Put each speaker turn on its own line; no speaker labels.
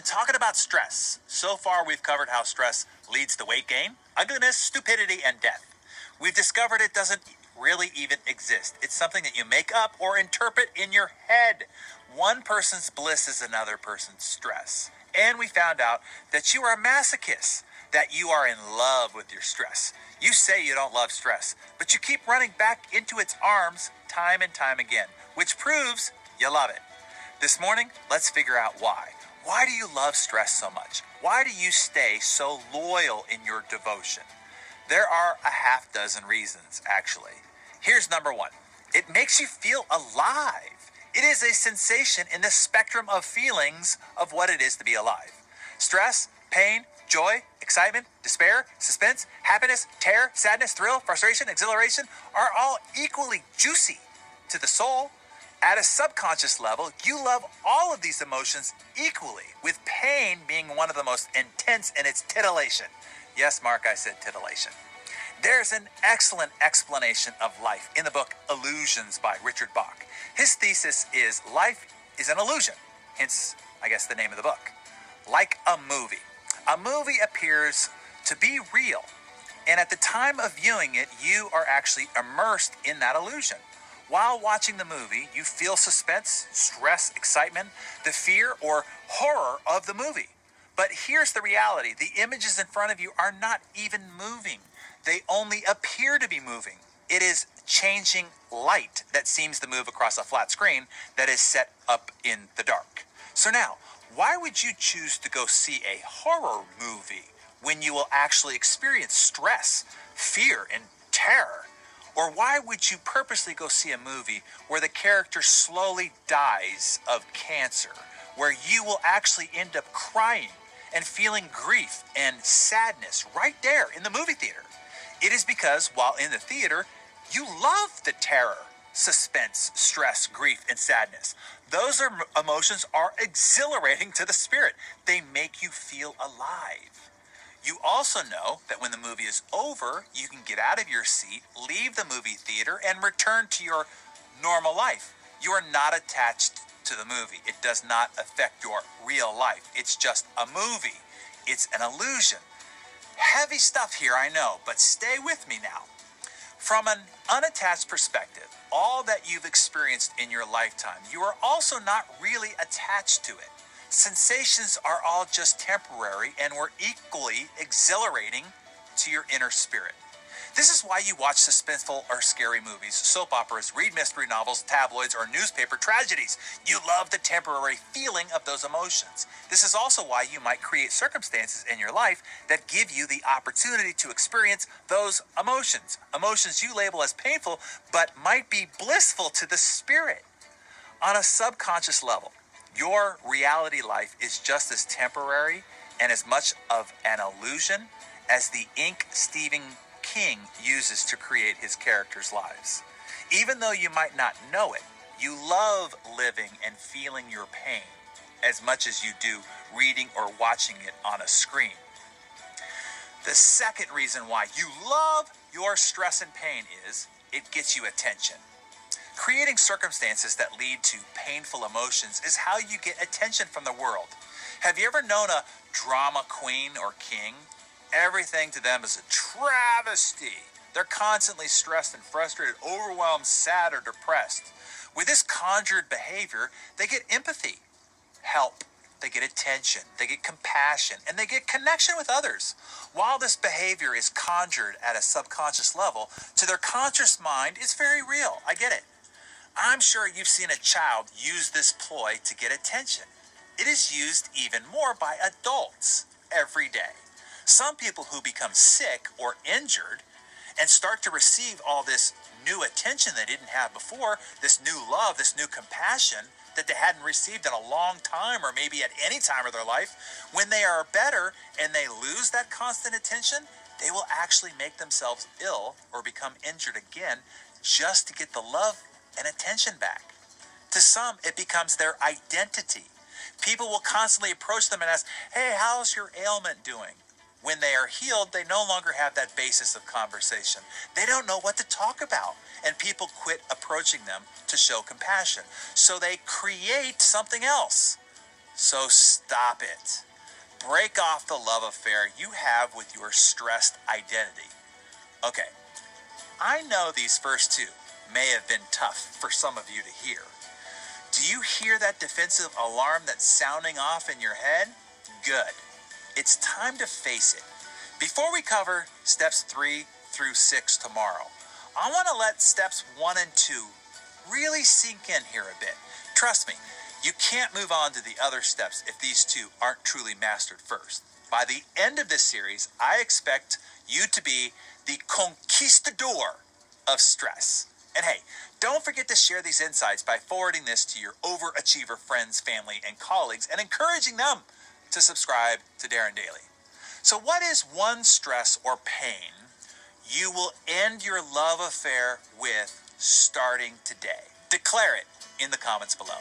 talking about stress. So far, we've covered how stress leads to weight gain, ugliness, stupidity, and death. We've discovered it doesn't really even exist. It's something that you make up or interpret in your head. One person's bliss is another person's stress. And we found out that you are a masochist, that you are in love with your stress. You say you don't love stress, but you keep running back into its arms time and time again, which proves you love it. This morning, let's figure out why. Why do you love stress so much? Why do you stay so loyal in your devotion? There are a half dozen reasons, actually. Here's number one. It makes you feel alive. It is a sensation in the spectrum of feelings of what it is to be alive. Stress, pain, joy, excitement, despair, suspense, happiness, terror, sadness, thrill, frustration, exhilaration are all equally juicy to the soul. At a subconscious level, you love all of these emotions equally, with pain being one of the most intense in its titillation. Yes, Mark, I said titillation. There's an excellent explanation of life in the book Illusions by Richard Bach. His thesis is life is an illusion, hence, I guess, the name of the book. Like a movie. A movie appears to be real, and at the time of viewing it, you are actually immersed in that illusion. While watching the movie, you feel suspense, stress, excitement, the fear or horror of the movie. But here's the reality. The images in front of you are not even moving. They only appear to be moving. It is changing light that seems to move across a flat screen that is set up in the dark. So now, why would you choose to go see a horror movie when you will actually experience stress, fear, and terror? Or why would you purposely go see a movie where the character slowly dies of cancer, where you will actually end up crying and feeling grief and sadness right there in the movie theater? It is because while in the theater, you love the terror, suspense, stress, grief, and sadness. Those emotions are exhilarating to the spirit. They make you feel alive. You also know that when the movie is over, you can get out of your seat, leave the movie theater, and return to your normal life. You are not attached to the movie. It does not affect your real life. It's just a movie. It's an illusion. Heavy stuff here, I know, but stay with me now. From an unattached perspective, all that you've experienced in your lifetime, you are also not really attached to it. Sensations are all just temporary and were equally exhilarating to your inner spirit. This is why you watch suspenseful or scary movies, soap operas, read mystery novels, tabloids, or newspaper tragedies. You love the temporary feeling of those emotions. This is also why you might create circumstances in your life that give you the opportunity to experience those emotions. Emotions you label as painful, but might be blissful to the spirit. On a subconscious level, your reality life is just as temporary and as much of an illusion as the ink Stephen King uses to create his characters' lives. Even though you might not know it, you love living and feeling your pain as much as you do reading or watching it on a screen. The second reason why you love your stress and pain is it gets you attention. Creating circumstances that lead to painful emotions is how you get attention from the world. Have you ever known a drama queen or king? Everything to them is a travesty. They're constantly stressed and frustrated, overwhelmed, sad, or depressed. With this conjured behavior, they get empathy, help, they get attention, they get compassion, and they get connection with others. While this behavior is conjured at a subconscious level, to their conscious mind, it's very real. I get it. I'm sure you've seen a child use this ploy to get attention. It is used even more by adults every day. Some people who become sick or injured and start to receive all this new attention they didn't have before, this new love, this new compassion that they hadn't received in a long time or maybe at any time of their life, when they are better and they lose that constant attention, they will actually make themselves ill or become injured again just to get the love and attention back. To some, it becomes their identity. People will constantly approach them and ask, "Hey, how's your ailment doing?" When they are healed, they no longer have that basis of conversation. They don't know what to talk about, and people quit approaching them to show compassion. So they create something else. So stop it. Break off the love affair you have with your stressed identity. Okay, I know these first two may have been tough for some of you to hear. Do you hear that defensive alarm that's sounding off in your head? Good. It's time to face it. Before we cover steps 3 through 6 tomorrow, I want to let steps 1 and 2 really sink in here a bit. Trust me, you can't move on to the other steps if these two aren't truly mastered first. By the end of this series, I expect you to be the conquistador of stress. And hey, don't forget to share these insights by forwarding this to your overachiever friends, family, and colleagues and encouraging them to subscribe to Darren Daily. So what is one stress or pain you will end your love affair with starting today? Declare it in the comments below.